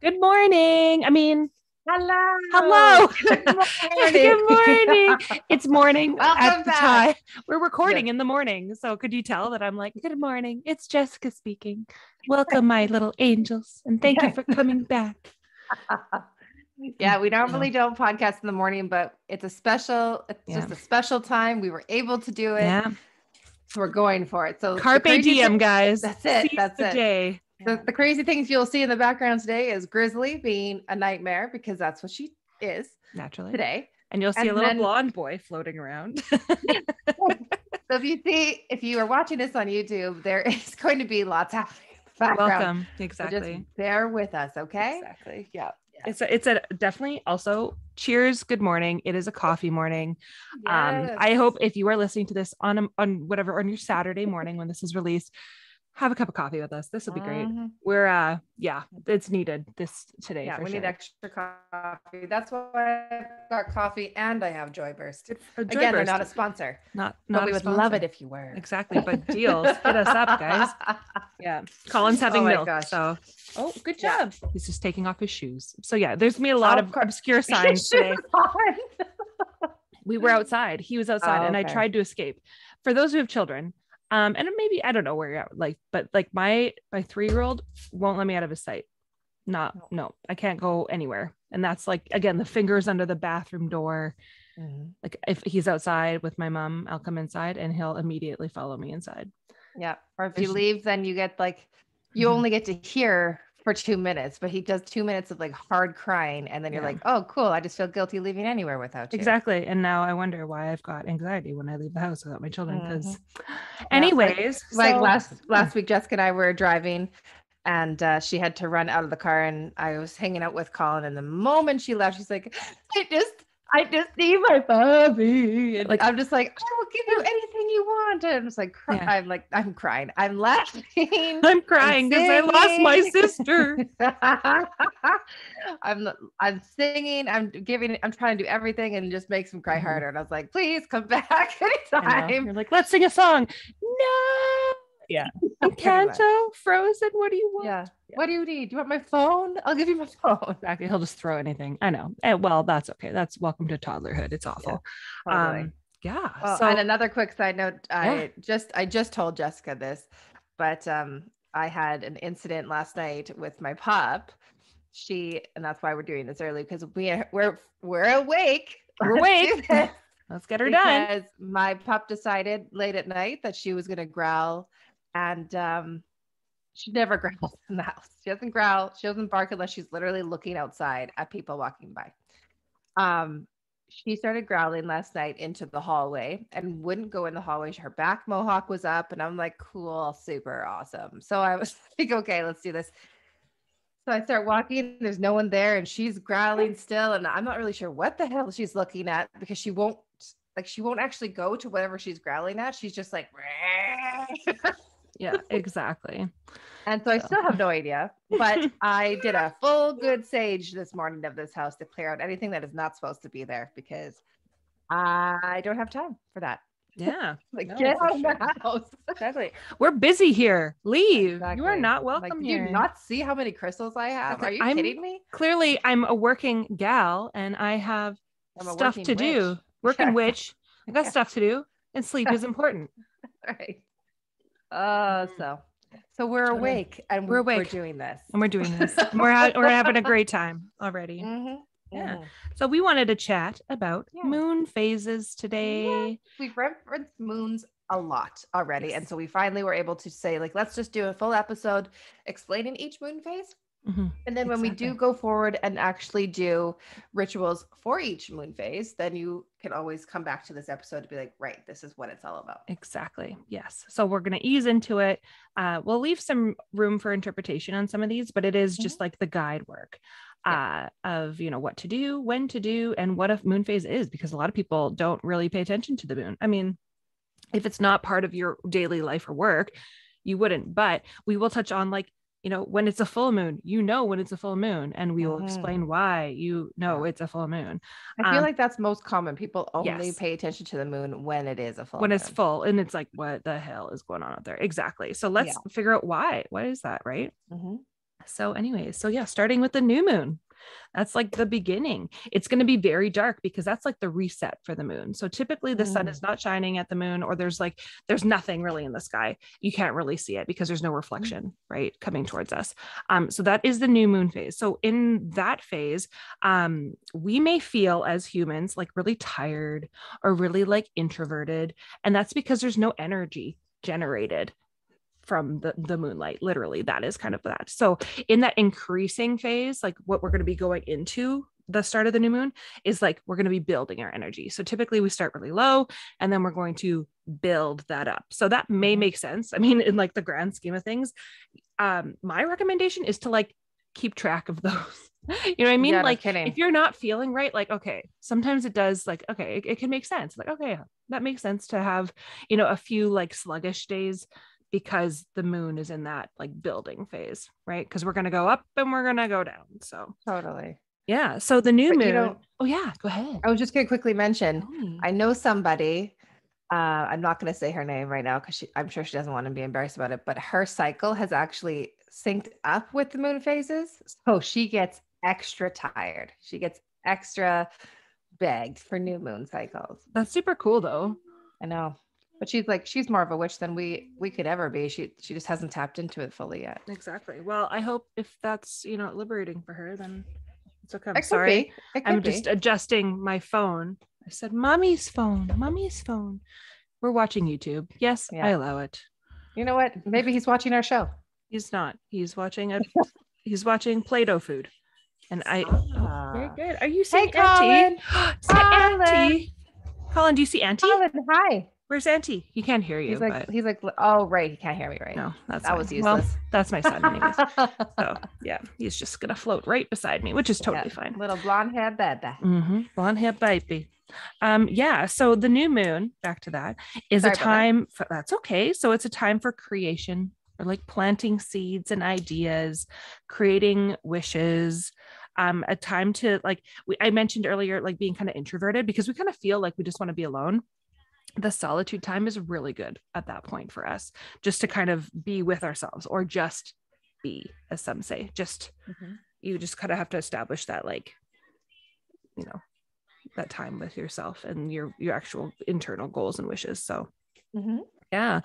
Good morning. Hello. Hello. Good morning. Good morning. It's morning at Welcome the back. time. We're recording Yes. in the morning. So could you tell that I'm like, good morning. It's Jessica speaking. Welcome, my little angels. And thank you Yes. for coming back. Yeah, we No. normally don't podcast in the morning, but it's Yeah. just a special time. We were able to do it. Yeah. So we're going for it. So the Carpe crazy thing, diem, guys. that's it. Seize That's the it. day. Yeah. The crazy things you'll see in the background today is Grizzly being a nightmare because that's what she is Naturally. today. And you'll see a And little then blonde boy floating around. so if you are watching this on YouTube, there is going to be lots happening in the background. Welcome. So just Exactly. bear with us, okay? Exactly. Yeah. Yeah. It's a definitely also cheers. Good morning. It is a coffee morning. Yes. I hope if you are listening to this on whatever on your Saturday morning when this is released, have a cup of coffee with us. This will be great. Mhm. We're yeah, it's needed this today. Yeah, for we sure. need extra coffee. That's why I've got coffee and I have Joy Burst. Joy Again, they're Burst. not a sponsor. Not But a we would sponsor. love it if you were. Exactly, but deals, hit us up, guys. Yeah, Colin's having Oh my milk. gosh. So, oh, good Yeah. job. He's just taking off his shoes. So yeah, there's gonna be a lot of obscure signs today. We were outside. He was outside, and I okay. tried to escape. For those who have children, and maybe I don't know where you're at, like, but like my 3-year-old won't let me out of his sight. No, I can't go anywhere. And that's like, again, the fingers under the bathroom door. Like if he's outside with my mom, I'll come inside and he'll immediately follow me inside. Yeah. Or if you leave, then you get like, you only get to hear for 2 minutes, but he does 2 minutes of like hard crying. And then you're like, oh, cool. I just feel guilty leaving anywhere without you. Exactly. And now I wonder why I've got anxiety when I leave the house without my children. Because anyways, like last week, Jessica and I were driving and she had to run out of the car and I was hanging out with Colin. And the moment she left, she's like, I just need my puppy. And like, I'm just like, I will give you anything you want. And I'm just like, I'm crying. I'm laughing. I'm crying because I lost my sister. I'm singing. I'm trying to do everything and it just makes him cry harder. And I was like, please come back anytime. You're like, let's sing a song. No. Yeah. Encanto, Frozen. What do you want? Yeah. What do you need? Do you want my phone? I'll give you my phone. Exactly. He'll just throw anything. I know. Well, that's okay. That's welcome to toddlerhood. It's awful. Totally. Yeah. Well, and another quick side note, I just told Jessica this, but I had an incident last night with my pup. And that's why we're doing this early because we're awake. We're awake. Let's get her done. Because my pup decided late at night that she was going to growl, and she never growls in the house. She doesn't growl. She doesn't bark unless she's literally looking outside at people walking by. She started growling last night into the hallway and wouldn't go in the hallway. Her back mohawk was up, and I'm like, cool, super awesome. So I was like, okay, let's do this. So I start walking, there's no one there, and she's growling still. And I'm not really sure what the hell she's looking at because she won't actually go to whatever she's growling at. She's just like, yeah, exactly. And so I still have no idea, but I did a full good sage this morning of this house to clear out anything that is not supposed to be there because I don't have time for that. Yeah. Get out of the house. Exactly. We're busy here. Leave. Exactly. You are not welcome here. Do you not see how many crystals I have? Are you kidding me? Clearly, I'm a working gal and I have stuff to do. Working witch. I got stuff to do, and sleep is important. Right. So we're awake and we're doing this. And we're doing this. we're having a great time already. Yeah. So we wanted to chat about moon phases today. Yeah. We've referenced moons a lot already. And so we finally were able to say, like, let's just do a full episode explaining each moon phase. And then when we do go forward and actually do rituals for each moon phase, then you can always come back to this episode to be like, right, this is what it's all about. Exactly. Yes. So we're going to ease into it. We'll leave some room for interpretation on some of these, but it is just like the guide work of, what to do, when to do, and what a moon phase is, because a lot of people don't really pay attention to the moon. I mean, if it's not part of your daily life or work, you wouldn't, but we will touch on when it's a full moon, when it's a full moon, and we will explain why it's a full moon. I feel like that's most common. People only pay attention to the moon when it is a full moon. It's full, and it's like, what the hell is going on out there? Exactly. So let's figure out why. What is that, right? So anyways, so yeah, starting with the new moon. That's like the beginning. It's going to be very dark because that's like the reset for the moon. So typically the sun is not shining at the moon, or there's nothing really in the sky. You can't really see it because there's no reflection, right, coming towards us. So that is the new moon phase. So in that phase, we may feel as humans like really tired or really like introverted. And that's because there's no energy generated from the moonlight. Literally, that is kind of that. So in that increasing phase, like what we're going to be going into the start of the new moon is like we're going to be building our energy. So typically we start really low and then we're going to build that up. So that may make sense. I mean, in like the grand scheme of things, my recommendation is to like keep track of those. You know what I mean? Yeah, like no if you're not feeling right, like, okay, sometimes it does like, okay, it can make sense. Like, okay, that makes sense to have, a few like sluggish days because the moon is in that like building phase, right? Because we're going to go up and we're going to go down. So totally. yeah. So the new moon. Oh yeah, go ahead. I was just going to quickly mention, I know somebody, I'm not going to say her name right now because I'm sure she doesn't want to be embarrassed about it, but her cycle has actually synced up with the moon phases. So she gets extra tired. She gets extra begged for new moon cycles. That's super cool though. I know. But she's more of a witch than we could ever be. She just hasn't tapped into it fully yet. Exactly. Well, I hope if that's, liberating for her, then it's okay. I'm sorry. I'm just adjusting my phone. I said, mommy's phone. We're watching YouTube. Yes, yeah. I allow it. You know what? Maybe he's watching our show. He's not. He's watching he's watching Play-Doh food. And very good. Are you seeing Auntie? Auntie. Colin, do you see Auntie? Colin, hi. Where's Auntie? He can't hear you. He's like, oh, right. He can't hear me, right? No, that was useless. Well, that's my son anyways. So yeah, he's just going to float right beside me, which is totally fine. Little blonde hair baby. Blonde hair baby. Yeah. So the new moon, back to that, is a time that's okay. So it's a time for creation, or like planting seeds and ideas, creating wishes, a time to like, I mentioned earlier, like being kind of introverted because we kind of feel like we just want to be alone. The solitude time is really good at that point for us, just to kind of be with ourselves, or just be, as some say, you just kind of have to establish that, like, that time with yourself and your actual internal goals and wishes. So yeah.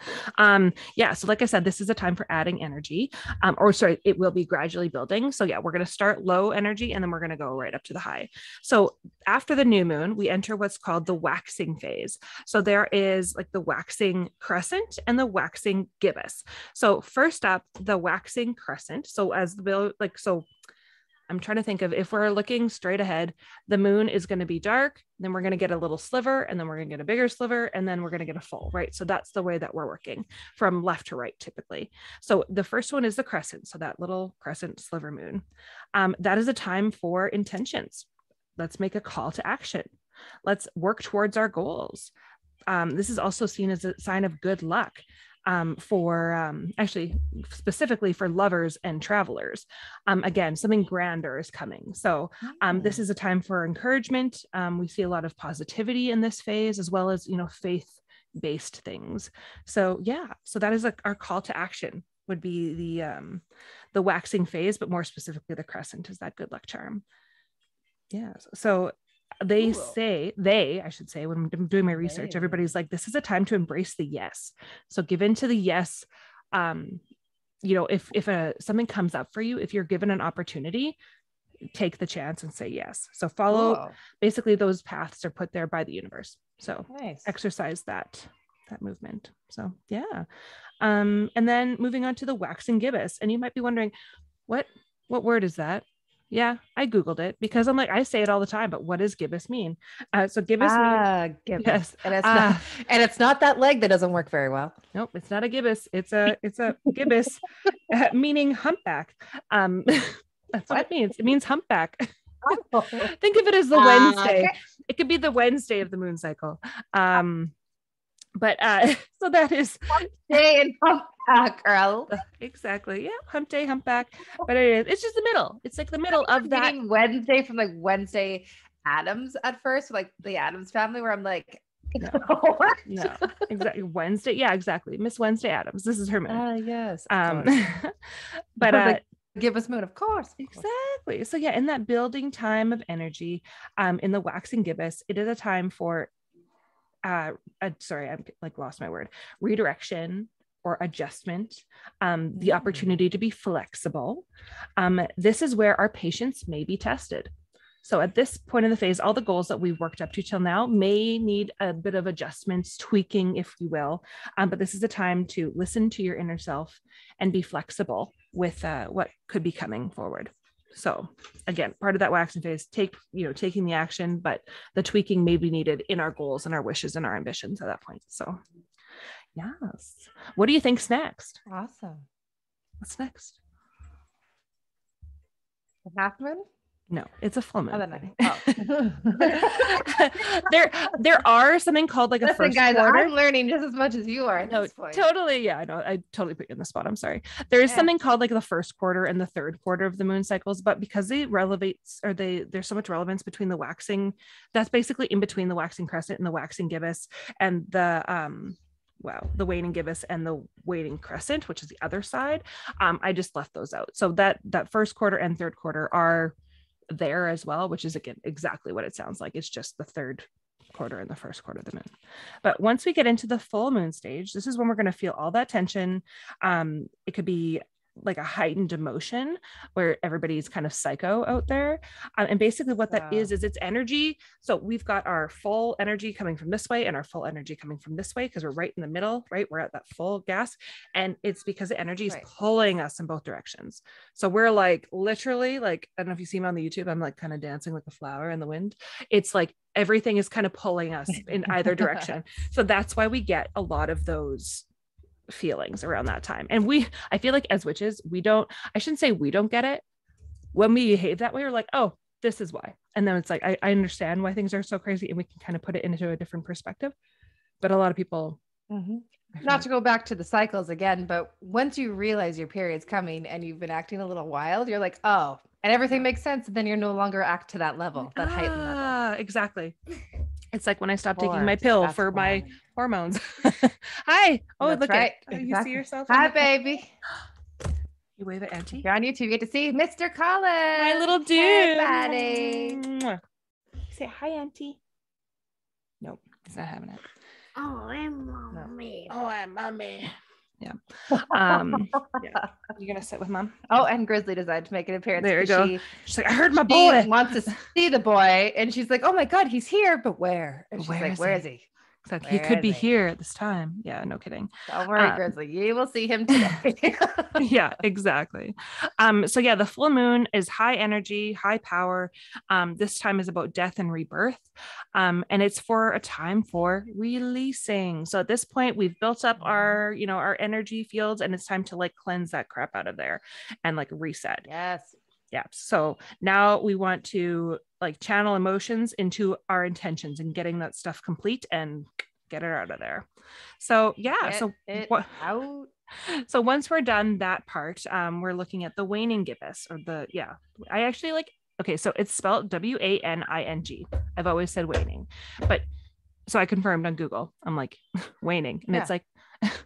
So like I said, this is a time for adding energy, it will be gradually building. So yeah, we're going to start low energy and then we're going to go right up to the high. So after the new moon, we enter what's called the waxing phase. So there is like the waxing crescent and the waxing gibbous. So first up, the waxing crescent. So I'm trying to think of, if we're looking straight ahead, the moon is going to be dark, then we're going to get a little sliver, and then we're going to get a bigger sliver, and then we're going to get a full, right? So that's the way that we're working from left to right, typically. So the first one is the crescent. So that little crescent sliver moon. That is a time for intentions. Let's make a call to action. Let's work towards our goals. This is also seen as a sign of good luck. Actually specifically for lovers and travelers. Again, something grander is coming. So this is a time for encouragement. We see a lot of positivity in this phase, as well as, faith-based things. So yeah, so that is our call to action would be the waxing phase, but more specifically the crescent is that good luck charm. Yeah. So I should say, when I'm doing my research, everybody's like, this is a time to embrace the yes. So give in to the yes. If something comes up for you, if you're given an opportunity, take the chance and say yes. So follow, basically those paths are put there by the universe. So exercise that movement. So yeah. And then moving on to the waxing gibbous. And you might be wondering, what word is that? Yeah, I Googled it because I'm like, I say it all the time, but what does gibbous mean? So gibbous means gibbous. Yes. And it's not that leg that doesn't work very well. Nope, it's not a gibbous. It's a gibbous, meaning humpback. That's what it means. It means humpback. Think of it as the Wednesday. Okay. It could be the Wednesday of the moon cycle. But so that is day and humpback, girl. Exactly. Yeah, hump day, humpback. But it's just the middle. It's like the middle of that Wednesday from like Wednesday Addams at first, like the Addams family, where I'm like, no, exactly. Wednesday. Yeah, exactly. Miss Wednesday Addams. This is her moon. Yes. But gibbous moon, of course. Exactly. So yeah, in that building time of energy, in the waxing gibbous, it is a time for sorry, I'm like lost my word, redirection or adjustment, the opportunity to be flexible. This is where our patience may be tested. So at this point in the phase, all the goals that we've worked up to till now may need a bit of adjustments, tweaking, if you will. But this is a time to listen to your inner self and be flexible with what could be coming forward. So again, part of that waxing phase, taking the action, but the tweaking may be needed in our goals and our wishes and our ambitions at that point. So yes. What do you think's next? Awesome. What's next? The half moon? No, it's a full moon. There are something called like a first guys, quarter. I'm learning just as much as you are at this point. Totally. Yeah, I know. I totally put you in the spot. I'm sorry. There is something called like the first quarter and the third quarter of the moon cycles, but because there's so much relevance between the waxing, that's basically in between the waxing crescent and the waxing gibbous and the waning gibbous and the waning crescent, which is the other side. I just left those out. So that first quarter and third quarter are there as well, which is again exactly what it sounds like. It's just the third quarter and the first quarter of the moon. But once we get into the full moon stage, this is when we're going to feel all that tension. It could be like a heightened emotion where everybody's kind of psycho out there. And basically what that is it's energy. So we've got our full energy coming from this way and our full energy coming from this way because we're right in the middle, right? We're at that full gas. And it's because the energy is pulling us in both directions. So we're like literally like, I don't know if you see me on the YouTube, I'm like kind of dancing like a flower in the wind. It's like everything is kind of pulling us in either direction. So that's why we get a lot of those feelings around that time. And I feel like as witches, I shouldn't say we don't get it. When we behave that way, we're like, oh, this is why. And then it's like, I understand why things are so crazy and we can kind of put it into a different perspective. But a lot of people, not to go back to the cycles again, but once you realize your period's coming and you've been acting a little wild, you're like, oh, and everything makes sense. And then you're no longer act to that level, that heightened level. Exactly. It's like when I stopped taking my pill for my hormones. Hi. Oh, that's look right. at you see yourself. Hi, baby. You wave at Auntie. You're on YouTube. You get to see Mr. Collins. My little dude. Hey, buddy. Say hi, Auntie. Nope, he's not having it. Oh, I'm mommy. Oh, I'm mommy. Yeah. You're gonna sit with Mom. Oh, and Grizzly decided to make an appearance. There you go. She's like, I heard my boy wants to see the boy, and she's like, oh my god, he's here, but where? And she's like, where is he? Exactly. He could be here at this time. Yeah, no kidding. Don't worry, Grizzly. You will see him today. Yeah, exactly. So yeah, the full moon is high energy, high power. This time is about death and rebirth. And it's for a time for releasing. So at this point, we've built up our energy fields, and it's time to like cleanse that crap out of there and like reset. Yes. Yeah. So now we want to like channel emotions into our intentions and getting that stuff complete and get it out of there. So yeah. So once we're done that part, we're looking at the waning gibbous I actually like, okay. So it's spelled W-A-N-I-N-G. I've always said waning, but so I confirmed on Google, I'm like waning. And it's like,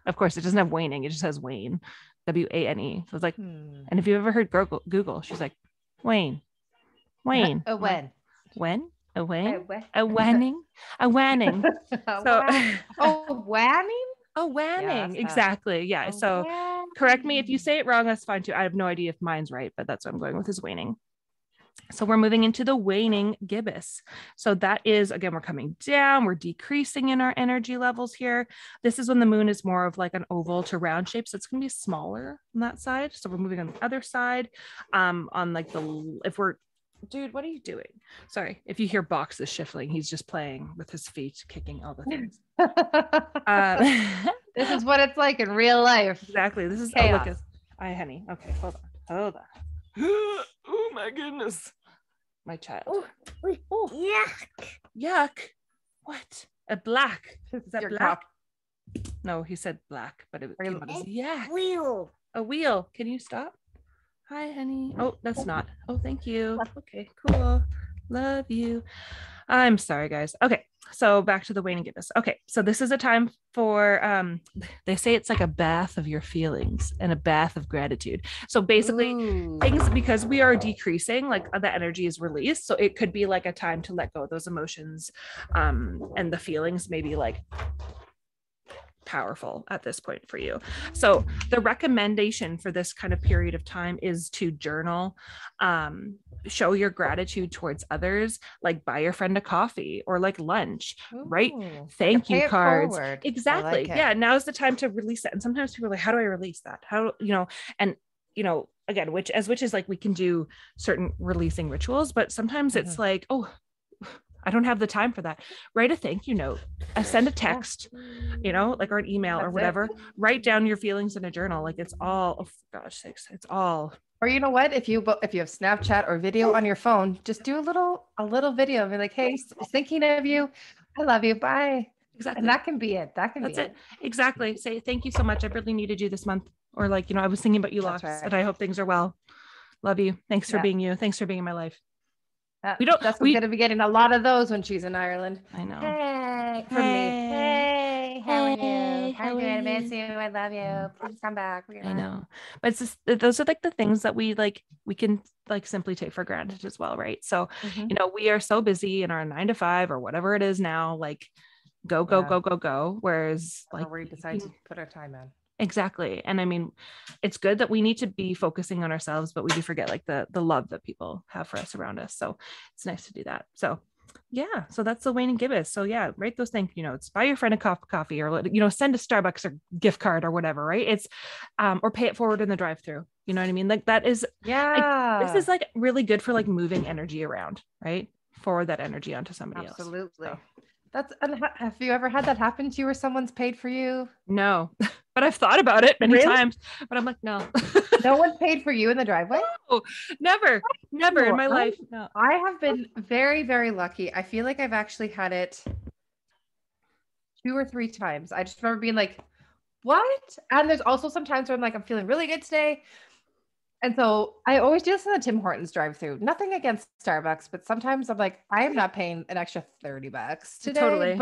of course it doesn't have waning. It just has wane. W-A-N-E. So it's like, and if you've ever heard Google, she's like, Wayne. A when? A Wayne? A wanning? A wanning. So, wanning? A wanning. Exactly. Yeah. So correct me if you say it wrong. That's fine too. I have no idea if mine's right, but that's what I'm going with is waning. So we're moving into the waning gibbous. So that is, again, we're coming down, we're decreasing in our energy levels here. This is when the moon is more of like an oval to round shape. So it's going to be smaller on that side. So we're moving on the other side. On like dude, what are you doing? Sorry. If you hear boxes shifting, he's just playing with his feet, kicking all the things. This is what it's like in real life. Exactly. This is chaos. Hi, honey. Okay. Hold on. Oh my goodness. My child. Yuck. What? A black. Is that black? Cop. No, he said black, but it came out as yuck. Wheel. A wheel. Can you stop? Hi, honey. Oh, that's not. Oh, thank you. Okay, cool. Love you. I'm sorry, guys. Okay. So back to the Wayne and Gibbous. Okay. So this is a time for, they say it's like a bath of your feelings and a bath of gratitude. So basically things, because we are decreasing, like the energy is released. So it could be like a time to let go of those emotions, and the feelings maybe like powerful at this point for you. So the recommendation for this kind of period of time is to journal, show your gratitude towards others, like buy your friend a coffee or like lunch, write thank you cards. Exactly. Like yeah. Now's the time to release that. And sometimes people are like, how do I release that? How, and again, which is like, we can do certain releasing rituals, but sometimes it's like, oh, I don't have the time for that. Write a thank you note, send a text, like, or an email or whatever. Write down your feelings in a journal. Like it's all, oh gosh sakes, it's all. Or you know what? If you have Snapchat or video on your phone, just do a little video and be like, hey, thinking of you. I love you. Bye. Exactly. And that can be it. That's it. Exactly. Say, thank you so much. I really needed you this month. Or like, I was thinking about you lots, and I hope things are well. Love you. Thanks for being you. Thanks for being in my life. That's going to be getting a lot of those when she's in Ireland. I know. Hey, from me. Hey, how are you? How are you? I miss you. I love you. Please come back. I know, but it's just, those are like the things that we can like simply take for granted as well, right? So, we are so busy in our 9 to 5 or whatever it is now, like go. Whereas like we decide to put our time in. Exactly. And I mean, it's good that we need to be focusing on ourselves, but we do forget like the love that people have for us around us. So it's nice to do that. So yeah, so that's the Wayne and Gibbous. So yeah, write those thank you notes, buy your friend a cup of coffee, or send a Starbucks or gift card or whatever, right? It's or pay it forward in the drive-through. You know what I mean? Like that is this is like really good for like moving energy around, right? Forward that energy onto somebody else. Absolutely. So. Have you ever had that happen to you where someone's paid for you? No, but I've thought about it many times, but I'm like, no. No one's paid for you in the driveway? No, never in my life. No. I have been very, very lucky. I feel like I've actually had it 2 or 3 times. I just remember being like, what? And there's also some times where I'm like, I'm feeling really good today. And so I always do this in the Tim Hortons drive-through. Nothing against Starbucks, but sometimes I'm like, I am not paying an extra $30 today. Totally.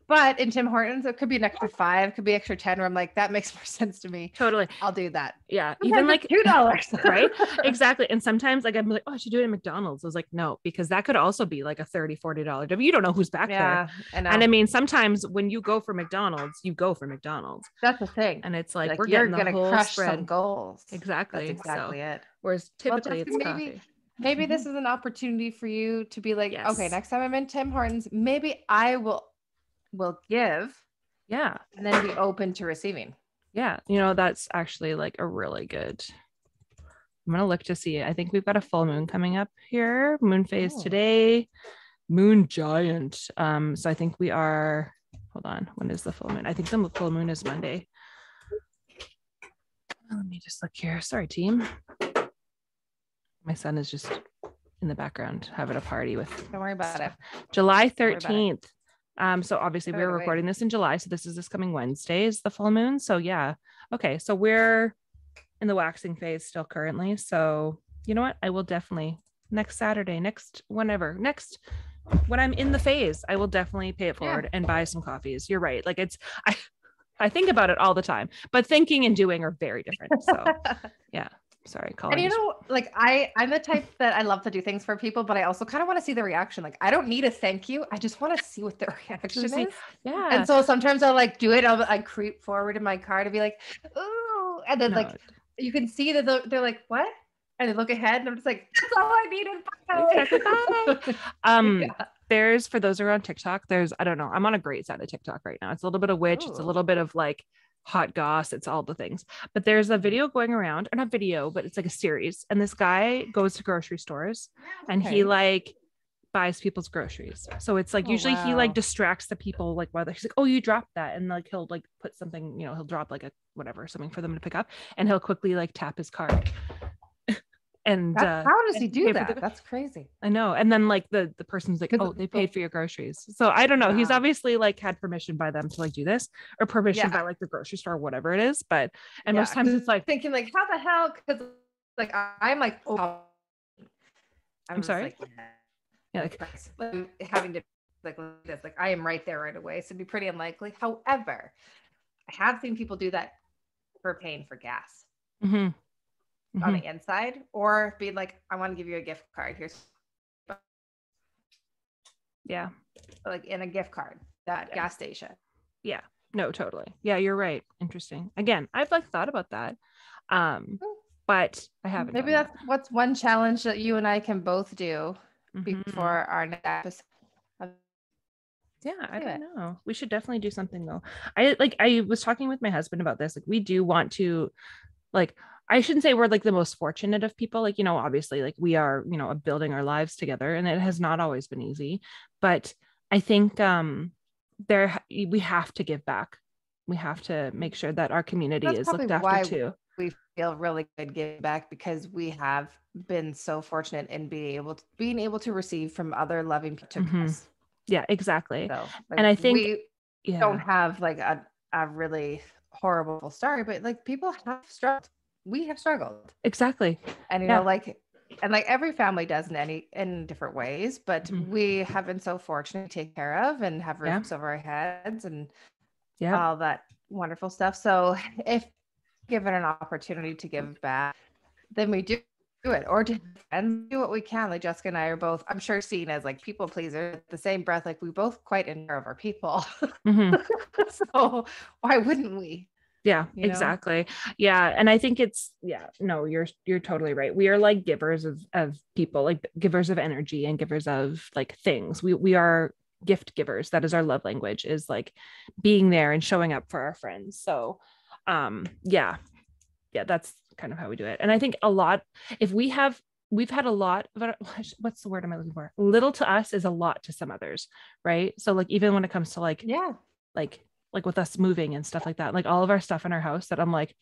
But in Tim Hortons, it could be an extra 5, could be extra 10, where I'm like, that makes more sense to me. Totally. I'll do that. Yeah. Sometimes even like $2. Right. Exactly. And sometimes like I'm like, oh, I should do it at McDonald's. I was like, no, because that could also be like a $30-$40. You don't know who's back there. And I mean, sometimes when you go for McDonald's, you go for McDonald's. That's the thing. And it's like we're getting the whole crush spread. Some goals. Exactly. That's exactly it. Whereas typically it's coffee. Maybe this is an opportunity for you to be like, okay, next time I'm in Tim Hortons, maybe I will give. Yeah. And then be open to receiving. Yeah. That's actually like a really good. I'm going to look to see. I think we've got a full moon coming up here. Moon phase today. Moon giant. So I think we are, hold on. When is the full moon? I think the full moon is Monday. Let me just look here. Sorry, team. My son is just in the background having a party with. Don't worry about it. July 13th. So obviously we're recording this in July. So this is this coming Wednesday is the full moon. So yeah. Okay. So we're in the waxing phase still currently. So you know what? I will definitely next Saturday, when I'm in the phase, I will definitely pay it forward and buy some coffees. You're right. Like I think about it all the time, but thinking and doing are very different. So yeah. Sorry, Colin. And like I'm the type that I love to do things for people, but I also kind of want to see the reaction. Like I don't need a thank you. I just want to see what the reaction is. Yeah. And so sometimes I'll like do it. I creep forward in my car to be like, ooh. And then like you can see that they're like, what? And they look ahead and I'm just like, that's all I needed. Bye. There's, for those who are on TikTok, I don't know. I'm on a great side of TikTok right now. It's a little bit of witch. Ooh. It's a little bit of like hot goss. It's all the things, but there's a video going around, or not video, but it's like a series. And this guy goes to grocery stores and he like buys people's groceries. So it's like, usually he like distracts the people, like whether he's like, oh, you dropped that. And like, he'll like put something, he'll drop like a whatever, something for them to pick up, and he'll quickly like tap his card. And how does he do that? That's crazy. I know. And then like the person's like, oh, they paid for your groceries. So I don't know. He's obviously like had permission by them to like do this, or permission by like the grocery store, whatever it is. But most times it's like thinking like, how the hell? Because like I'm like, oh, I'm sorry. like, having to like this, like I am right there right away. So it'd be pretty unlikely. However, I have seen people do that for paying for gas on the inside, or being like, I want to give you a gift card. Here's like in a gift card, that gas station. Yeah. No, totally. Yeah, you're right. Interesting. Again, I've like thought about that. But I haven't. Maybe that's what's one challenge that you and I can both do before our next episode. Yeah, I don't know. We should definitely do something though. I was talking with my husband about this. Like we do want to, like, I shouldn't say we're like the most fortunate of people. Like, obviously like we are, building our lives together, and it has not always been easy. But I think we have to give back. We have to make sure that our community is looked after too. We feel really good giving back, because we have been so fortunate in being able to receive from other loving people to us. Yeah, exactly. So, and I think we don't have like a really horrible story, but like people have struggled. We have struggled. Exactly. And and every family does in different ways, but we have been so fortunate to take care of and have roofs over our heads and all that wonderful stuff. So if given an opportunity to give back, then we do it, or do what we can. Like Jessica and I are both, I'm sure, seen as like people pleasers. At the same breath, like we both quite in care of our people. So why wouldn't we? Yeah, exactly. Yeah. And I think you're totally right. We are like givers of people, like givers of energy and givers of like things. We are gift givers. That is our love language, is like being there and showing up for our friends. So yeah, that's kind of how we do it. And I think we've had a lot of, what's the word am I looking for? Little to us is a lot to some others, right? So like even when it comes to like with us moving and stuff like that, like all of our stuff in our house that I'm like,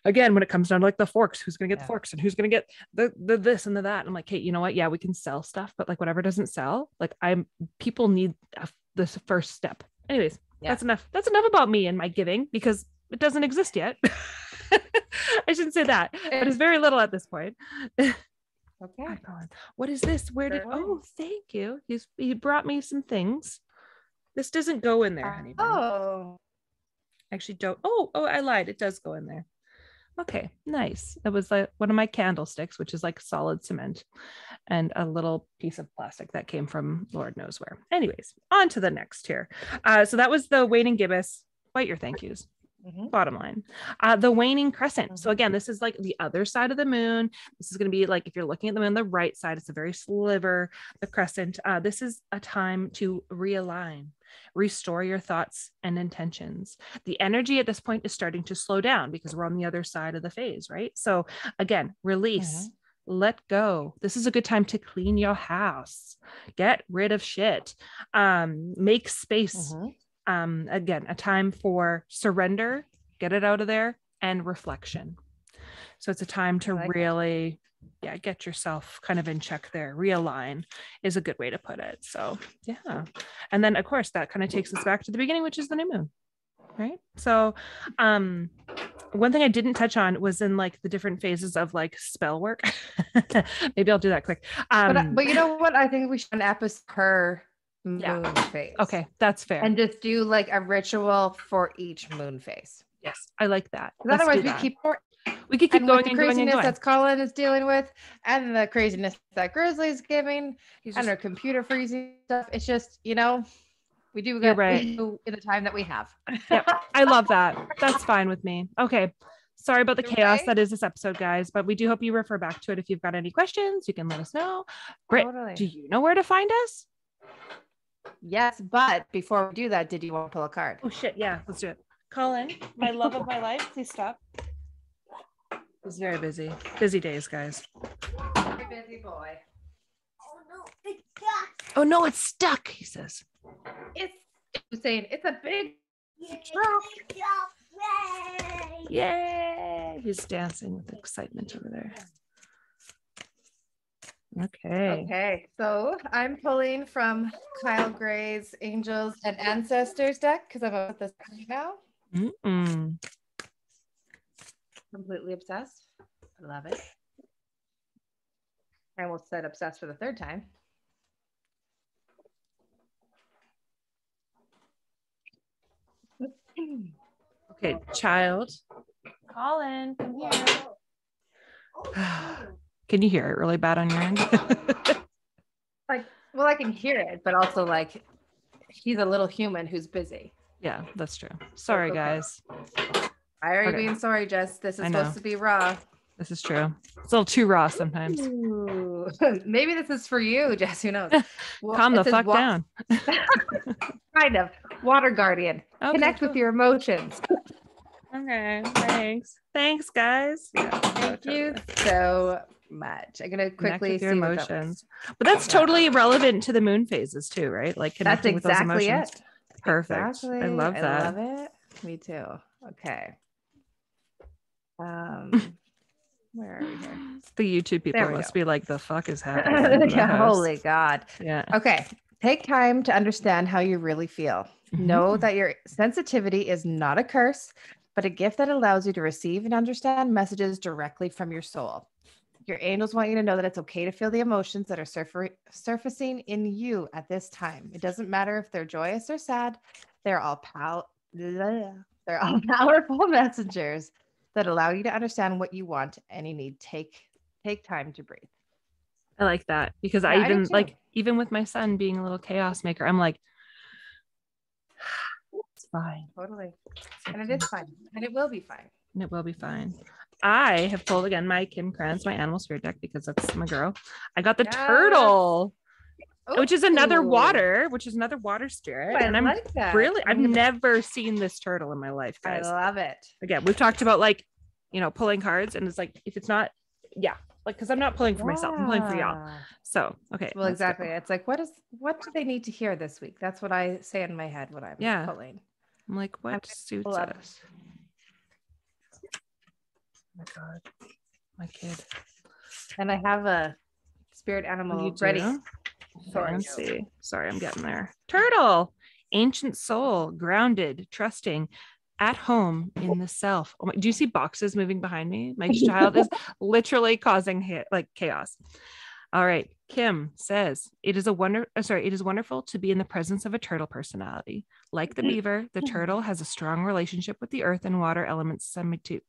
again, when it comes down to like the forks, who's going to get the forks and who's going to get the this and the that. I'm like, hey, you know what? Yeah, we can sell stuff, but like whatever doesn't sell, like people need this first step. Anyways, that's enough. That's enough about me and my giving, because it doesn't exist yet. I shouldn't say that, but it's very little at this point. Okay. What is this? Oh, thank you. He brought me some things. This doesn't go in there, honey. Actually don't. Oh, I lied. It does go in there. Okay, nice. That was like one of my candlesticks, which is like solid cement, and a little piece of plastic that came from Lord knows where. Anyways, on to the next here. So that was the waning gibbous. Write your thank yous. Bottom line, the waning crescent. So again, this is like the other side of the moon. This is going to be like, if you're looking at the moon, the right side, it's a very sliver, the crescent. This is a time to realign, restore your thoughts and intentions. The energy at this point is starting to slow down because we're on the other side of the phase, right? So again, release, let go. This is a good time to clean your house, get rid of shit, make space. Again, a time for surrender, get it out of there, and reflection. So it's a time to really, get yourself kind of in check there. Realign is a good way to put it. So yeah. And then of course that kind of takes us back to the beginning, which is the new moon. Right. So one thing I didn't touch on was in like the different phases of like spell work. Maybe I'll do that quick. But you know what? I think we should episode her moon phase. Okay, that's fair. And just do like a ritual for each moon phase. Yes, I like that. Otherwise, we could keep going and the craziness going. that Colin is dealing with, and the craziness that Grizzly's giving, and her computer freezing stuff. It's just, we do get in the time that we have. Yep, I love that. That's fine with me. Okay. Sorry about the chaos that is this episode, guys, but we do hope you refer back to it. If you've got any questions, you can let us know. Britt, do you know where to find us? Yes, but before we do that, did you want to pull a card? Oh shit, yeah, let's do it. Colin, my love of my life, please stop. He's very busy. Busy days, guys. Very busy boy. Oh no, it's stuck. Oh no, it's stuck, he says. It's saying it's a big Yay! He's dancing with excitement over there. Okay. So I'm pulling from Kyle Gray's Angels and Ancestors deck because I'm with this right now. Completely obsessed. I love it. I almost said obsessed for the third time. Okay, child. Colin, come here. Can you hear it really bad on your end? Well, I can hear it, but also like he's a little human who's busy. Yeah, that's true. Sorry, Okay. guys. Why are you Okay. being sorry, Jess? This is I know. supposed to be raw. This is true. It's a little too raw sometimes. Ooh. Maybe this is for you, Jess. Who knows? Well, Calm it the says fuck down. Kind of. Water guardian. Okay, Connect cool. with your emotions. Okay, thanks. Thanks, guys. Yeah, Thank you so much. I'm gonna Connect quickly with your see what that was. emotions. But that's Yeah. totally relevant to the moon phases too, right? Like That's connecting with those exactly emotions. it. Perfect. Exactly. I love that. I love it. Me too. Okay. Where are we here? The YouTube people There we must go. be like, the fuck is happening? in the Yeah, house?" holy God. Yeah. Okay. Take time to understand how you really feel. Know Mhm. that your sensitivity is not a curse, but a gift that allows you to receive and understand messages directly from your soul. Your angels want you to know that it's okay to feel the emotions that are surfacing in you at this time. It doesn't matter if they're joyous or sad. They're all they're all powerful messengers that allow you to understand what you want and you need. Take time to breathe. I like that because Yeah, I I do even too. like, even with my son being a little chaos maker, I'm like, it's fine. Totally. And it is fine. And it will be fine. And it will be fine. I have pulled again my Kim Kranz, my animal spirit deck, because that's my girl. I got the Yes. turtle, which is another Ooh. water spirit. I And I'm like that. really, I've never seen this turtle in my life, I guys. love it. Again, we've talked about like, pulling cards, and it's like, if it's not, yeah, like, because I'm not pulling for myself, I'm pulling for y'all. Yeah. So, okay. Well, let's go. exactly. It's like, what do they need to hear this week? That's what I say in my head when I'm pulling. I'm like, what suits pull up. us? Oh my God, my kid. And I have a spirit animal ready. Fancy. Sorry, I'm getting there. Turtle, ancient soul, grounded, trusting, at home in the self. Oh my, do you see boxes moving behind me? My child is literally causing chaos. All right. Kim says, it is wonderful to be in the presence of a turtle personality. Like the beaver, the turtle has a strong relationship with the earth and water elements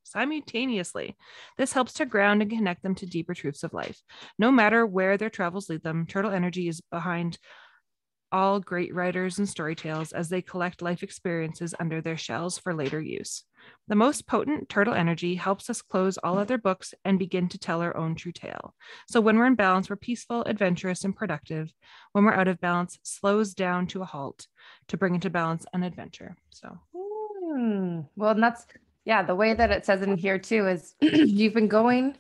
simultaneously. This helps to ground and connect them to deeper truths of life. No matter where their travels lead them, turtle energy is behind all great writers and story tales as they collect life experiences under their shells for later use. The most potent turtle energy helps us close all other books and begin to tell our own true tale. So when we're in balance, we're peaceful, adventurous, and productive. When we're out of balance, slows down to a halt to bring into balance an adventure. So, well, and that's, the way that it says in here too is you've been going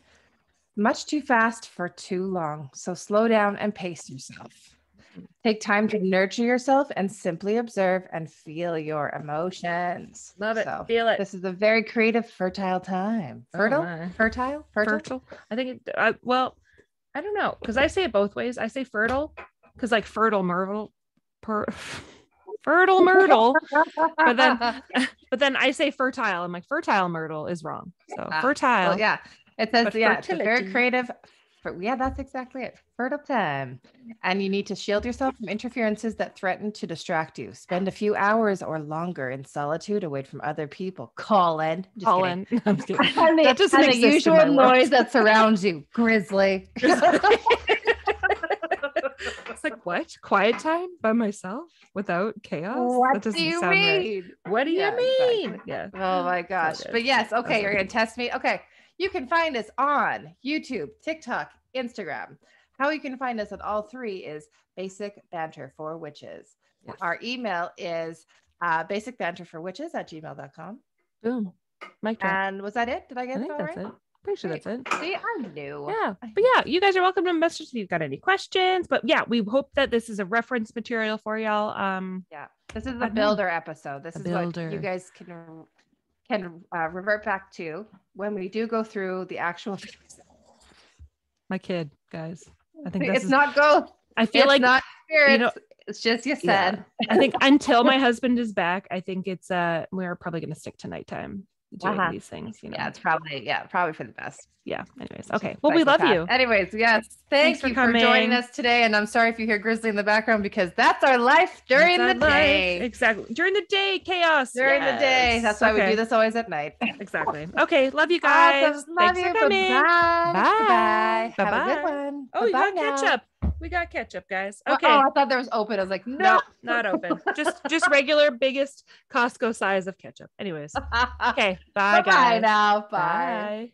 much too fast for too long. So slow down and pace yourself. Take time to nurture yourself and simply observe and feel your emotions. Love it. So, Feel it. this is a very creative, fertile time. Fertile? my. Fertile? I think well, I don't know, because I say it both ways. I say fertile because like fertile myrtle, fertile myrtle, but then I say fertile. I'm like, fertile myrtle is wrong. So fertile. Well, yeah, it says, but it's a very fertility. creative. That's exactly it. Fertile time. And you need to shield yourself from interferences that threaten to distract you. Spend a few hours or longer in solitude away from other people. Colin. I'm kidding. And That doesn't the exist in usual my world. noise that surrounds you. Grizzly. It's like, what? Quiet time by myself without chaos? What That doesn't do you sound right. mean? What do you mean? Exactly. Yeah. Oh my gosh. good. But yes, okay, That's you're okay. gonna test me. Okay. You can find us on YouTube, TikTok, Instagram. How you can find us at all three is Basic Banter for Witches. Yes. Our email is basicbanterforwitches@gmail.com. Boom. Mic drop. And was that it? Did I I get it think all that's right? it. Pretty sure Great. that's it. See, I knew. Yeah. But yeah, you guys are welcome to message if you've got any questions. But yeah, we hope that this is a reference material for y'all. Yeah. This is the I know. builder episode. This A is builder. what you guys can revert back to when we do go through the actual. My kid, guys. I think It's not ghosts. I feel It's like not spirits. you know- it's just you said. I think until my husband is back, I think it's we're probably gonna stick to nighttime. doing these things, you know. Yeah, it's probably for the best. Yeah. Anyways. Okay. Well, we love you. Anyways, yes. Thanks you for joining us today. And I'm sorry if you hear Grizzly in the background because that's our life during the day. Exactly. During the day, chaos. During the day. That's why we do this always at night. Exactly. Okay. Love you guys. Awesome. Love Thanks you. for coming. Bye. Bye. Have a good one. Oh, you got ketchup. We got ketchup, guys. Okay. Oh, I thought there was open. I was like, no, not open. Just regular biggest Costco size of ketchup. Anyways. Okay. Bye, guys. Bye now. Bye. Bye.